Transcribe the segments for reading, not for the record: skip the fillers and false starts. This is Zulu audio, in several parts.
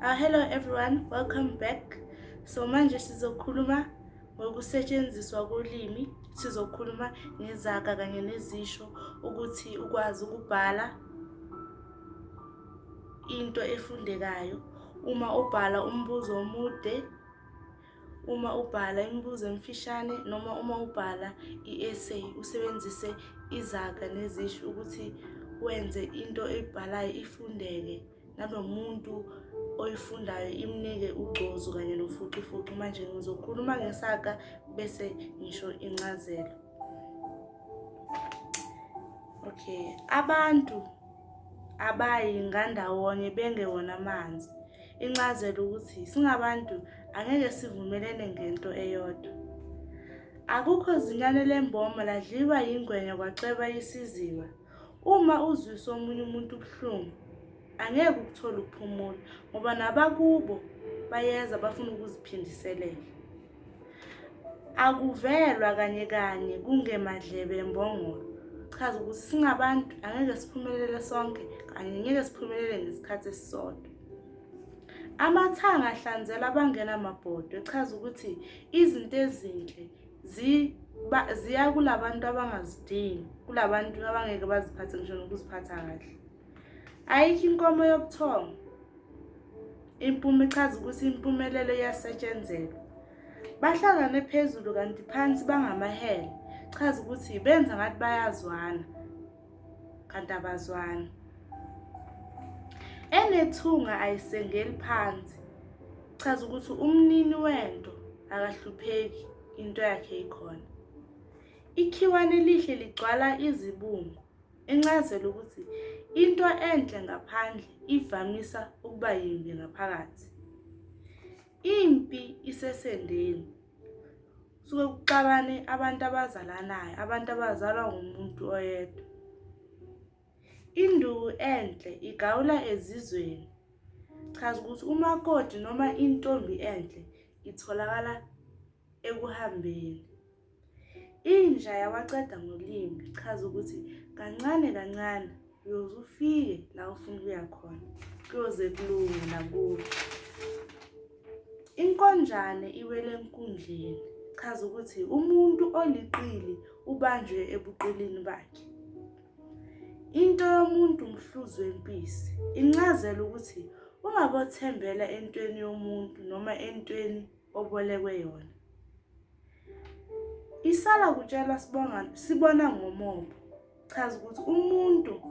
Hello everyone, welcome back. So manje sizokhuluma ngokusetshenziswa kolimi, sizokhuluma ngezaga kanye nezisho ukuthi ukwazi ukubhala into efundekayo. Uma ubhala umbuzo omude, uma ubhala imibuzo emfishane noma uma ubhala i-essay, usebenzise izaga nezisho ukuthi wenze into oyibhalayo ifundeke nalomuntu oyifundayo imnike ugcozu kanye nofuqufuqu. Manje ngizokhuluma ngesaga bese ngisho incazelo. Okay, abantu abayi ngandawonye bengewona amanzi. Incazelo ukuthi singabantu angeke sivumelene ngento eyodwa. Akukho zinyane lemboma ladliwa yingwenya kwaceba isiziba. Uma uzwisa omunye umuntu ubuhlungu, angeke ukuthola ukuphumula ngoba nabakubo bayeza bafuna ukuziphindiselela. Akuvelwa kanye kanye kungemadlebe embongolo. Chaza ukuthi singabantu angeke siphumelele sonke kanye ngeke siphumelele ngesikhathi esisodwa. Amathanga ahlanzela abangena amabhodwe. Echaza ukuthi izinto ezinhle ziya kulabantu abangazidingi, kulabantu abangeke baziphathe ngisho nokuziphatha kahle. Ayikho inkomo yobuthongo. Ichaza ukuthi impumelelo iyasetshenzelwa. Bahlangane phezulu kanti phansi bangamahele. Chaza ukuthi benza ngathi bayazwana kanti abazwana. Enethunga ayisengeli phansi. Chaza ukuthi umnini wento akahlupheki, into yakhe ikhona. Ikhiwane elihle ligcwala izibungu. Incazelo ukuthi into enhle ngaphandle ivamisa ukuba yimbi ngaphakathi. Impi isesendeni. Suke kuxabane abantu abazalanayo, abantu abazalwa ngumuntu oyedwa. Induku enhle igawula ezizweni. Chaza ukuthi umakoti noma intombi enhle itholakala ekuhambeni. Inja yawaceda ngolimi. Chaza ukuthi kancane kancane uyoze ufike la ufuna ukuya khona, kuyoze kulunge nakuwe. Inkonjane iwele enkundleni. Chaza ukuthi umuntu oliqili ubanjwe ebuqilini bakhe. Into yomuntu umhluzi wempisi. Incazelo ukuthi ungabothembela entweni yomuntu noma entweni obolekwe yona. Isala kutshelwa sibona ngomobo. Chaza ukuthi umuntu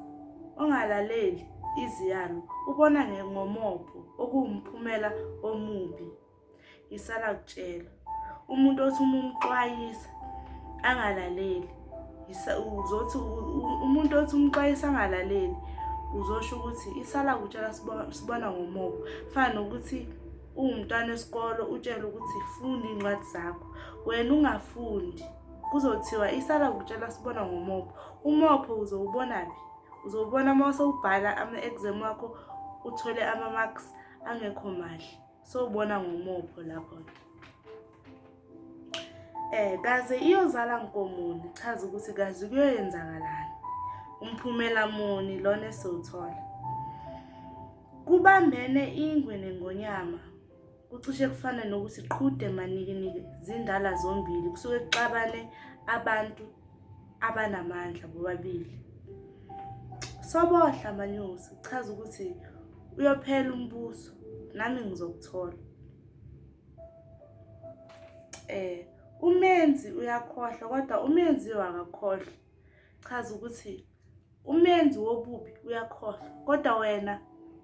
ongalaleli iziyalo ubona ngomobo okuwumphumela omubi. Isala kutshelwa umuntu othi umxwayisa angalaleli, uzothi umuntu othi umxwayisa angalaleli uzosho ukuthi isala kutshelwa sibona ngomobo. Fana nokuthi umntwana esikolo utshela ukuthi funda incwadi zakho, wena ungafundi, kuzothiwa isala kutshelwa sibona ngomobo. Umopho uzowubona phi? Uzowubona mase ubhala ama-exam wakho uthole ama-marks angekho mahle. Sowubona ngomopho lapho. Kaze iyozala nkomoni. Chaza ukuthi kaze kuyoyenzakalani, umphumela muni lona esewuthola. Kubambene ingwe nengonyama. Kucishe kufana nokuthi qhude manikiniki zindala zombili. Kusuke kuxabane abantu abanamandla bobabili. Sobohla manyusi. Chaza ukuthi uyophela umbuso nami ngizokuthola. Umenzi uyakhohlwa kodwa umenziwe akakhohlwa. Chaza ukuthi umenzi wobubi uyakhohlwa kodwa wena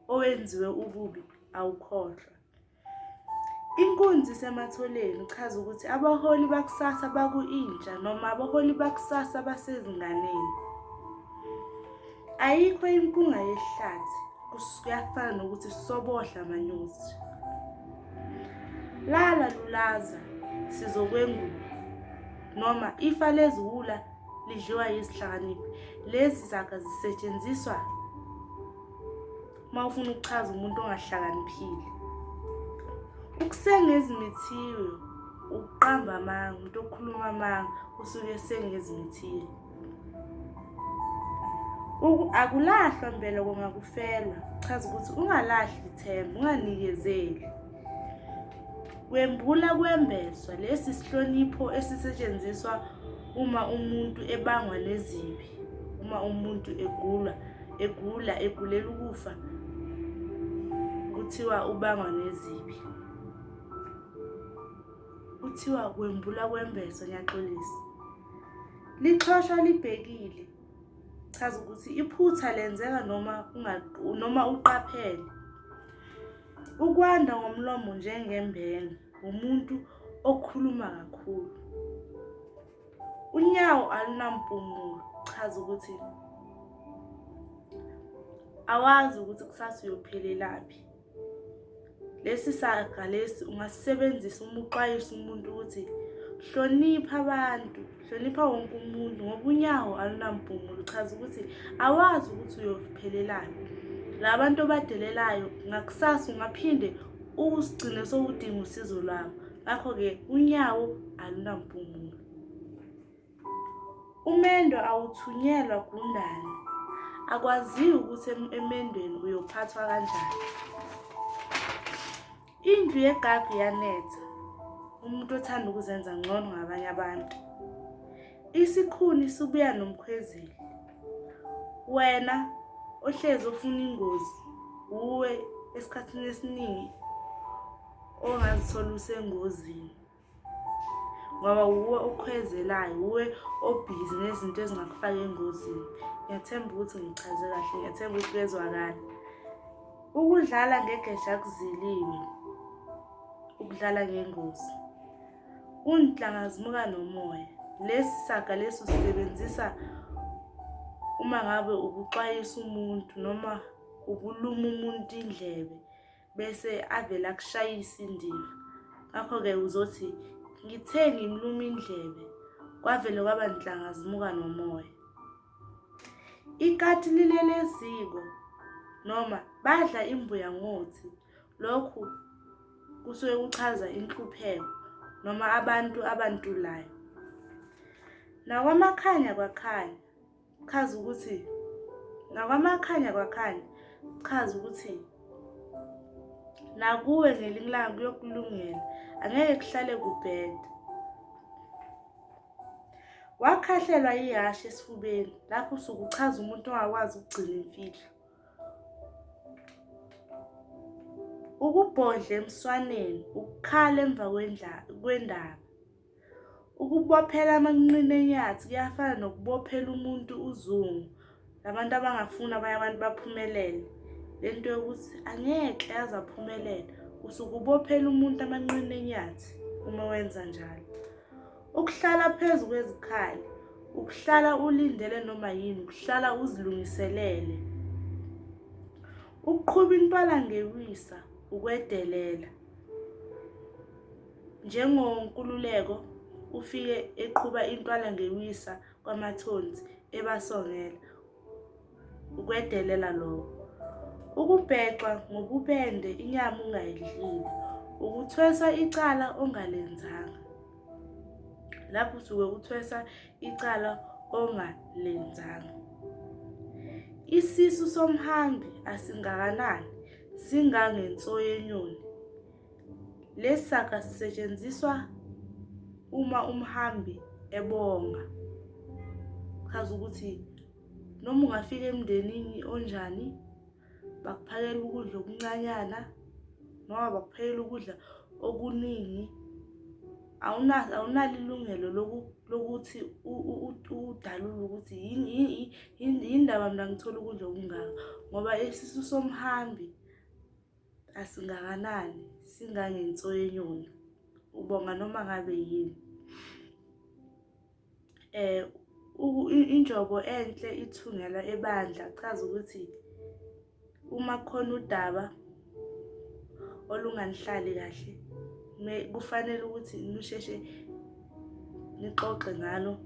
owenziwe ububi awukhohlwa. Inkunzi sematholeni. Chaza ukuthi abaholi bakusasa baku-intsha noma abaholi bakusasa basezinganeni. Ayikho impunga yehlathi. Kuyafana nokuthi sobohla manyusi. Lala lulaza sizokwenguka noma ifa leziwula lidliwa yizihlakaniphi. Lezi zaga zisetshenziswa uma ufuna ukuchaza umuntu ongahlakaniphile. Ukusengezimithiwe, ukuqamba amanga, umuntu okhuluma amanga usuke esengezimithiwe. Akulahlwa mbele kongakufelwa. Chaza ukuthi ungalahli ithemba, unganikezeli. Kwembula kwembeswa. Lesi sihlonipho esisetshenziswa uma umuntu ebangwa nezibi. Uma umuntu egulela ukufa, kuthiwa ubangwa nezibi. Kuthiwa kwembula kwembeswa, ngiyaxolisa. Lixoshwa libhekile. Chaza ukuthi iphutha lenzeka noma uqaphele. Ukwanda ngomlomo njengembenge, umuntu okhuluma kakhulu. Unyawo alunampumulo. Chaza ukuthi awazi ukuthi kusasa uyophelelaphi. Lesi saga lesi ungasebenzisa uma uxwayisa umuntu ukuthi hlonipha abantu, hlonipha wonke umuntu ngoba unyawo alunampumulo. Chaza ukuthi awazi ukuthi uyophelelaphi. Labantu obadelelayo ngakusasa ungaphinde usigcine sokudinga usizo lwabo. Ngakho-ke unyawo alunampumulo. Umendo awuthunyelwa gundane. Akwaziyo ukuthi emendweni uyophathwa kanjani. Indlu yegagu yanetha. Umuntu othanda ukuzenza ngcono ngabanye abantu. Isikhuni sibuya nomkhwezeli. Wena ohlezi ofuna ingozi, uwe esikhathini esiningi ongazithola usengozini. Ngoba uwe okhwezelayo, uwe obhizi nezinto ezingakufaka engozini. Ngiyathemba ukuthi ngichaze kahle, ngiyathemba ukuthi kuyezwakala. Ukudlala ngegeja kuziliwe. Ukudlala ngengozi. Unhlangazimuka nomoya. Lesi saga lesi usebenzisa uma ngabe ukuxwayisa umuntu noma ukuluma umuntu indlebe bese avela kushayisa indiva. Ngakho-ke uzothi ngithe ngimluma indlebe kwavele kwaba nhlangazimuka nomoya. Ikati lileleziko noma badla imbuya ngothi. Lokhu kusuke kuchaza inhlupheko noma abantu abantulayo. Nakwamakhanya kwakhanya. Chaza ukuthi nakwamakhanya kwakhanya. Chaza ukuthi nakuwe ngelinye ilanga kuyokulungela, angeke kuhlale kubheda. Wakhahlelwa ihashe esifubeni. Lapho usuke uchaza umuntu ongakwazi ukugcina imfihlo. Ukubhodla emswaneni, ukukhala emva kwendaba. Ukubophela amanqine enyathi kuyafana nokubophela umuntu uzungu. Labantu abangafuni abanye abantu baphumelele. Lento yokuthi angeke yaze aphumelele. Usuke ubophela umuntu amanqine enyathi uma wenza njalo. Ukuhlala phezu kwezikhali. Ukuhlala ulindele noma yini, ukuhlala uzilungiselele. Ukuqhuba intwala ngewisa, ukwedelela. Njengonkululeko ufike eqhuba intwala ngewisa kwamathonsi ebasongela. Ukwedelela lokho. Ukubhexwa ngobubende inyama ungayidlile. Ukuthwesa icala ongalenzanga. Lapho usuke uthwesa icala ongalenzanga. Isisu somhambi asingakanani, singangenso yenyoni. Lesi saga sisetshenziswa uma umhambi ebonga. Chaza ukuthi noma ungafika emndenini onjani, bakuphakela ukudla okuncanyana noma bakuphekela ukudla okuningi, awunalo ilungelo lokuthi udalule ukuthi yindaba mina ngithola ukudla okungaka, ngoba isisu somhambi asingakanani, singangenso yenyoni. Ubonga noma ngabe yini. Injobo enhle ithungela ebandla. Chaza ukuthi uma khona udaba olunganihlali kahle, kufanele ukuthi nisheshe nixoxe ngalo,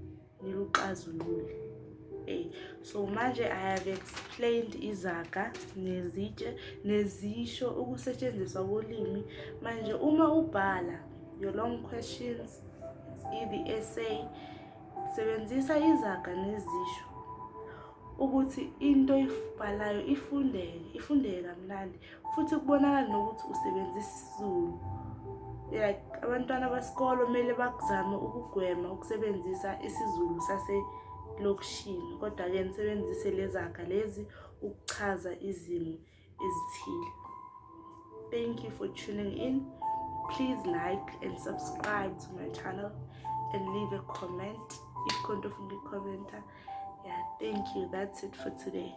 niluxazulule. So manje I have explained izaga nezitshe nezisho ukusetshenziswa kolimi. Manje uma ubhala your long questions, the essay, sebenzisa izaga nezisho. ukuthi into oyibhalayo ifundeke kamnandi futhi kubonakala nokuthi usebenzisa isiZulu. Like abantwana besikolo kumele bakuzame ukugwema ukusebenzisa isiZulu saselokishini, kodwa-ke nisebenzise lezaga lezi ukuchaza izimo ezithile. Thank you for tuning in. Please like and subscribe to my channel and leave a comment if you want to comment. Yeah, thank you. That's it for today.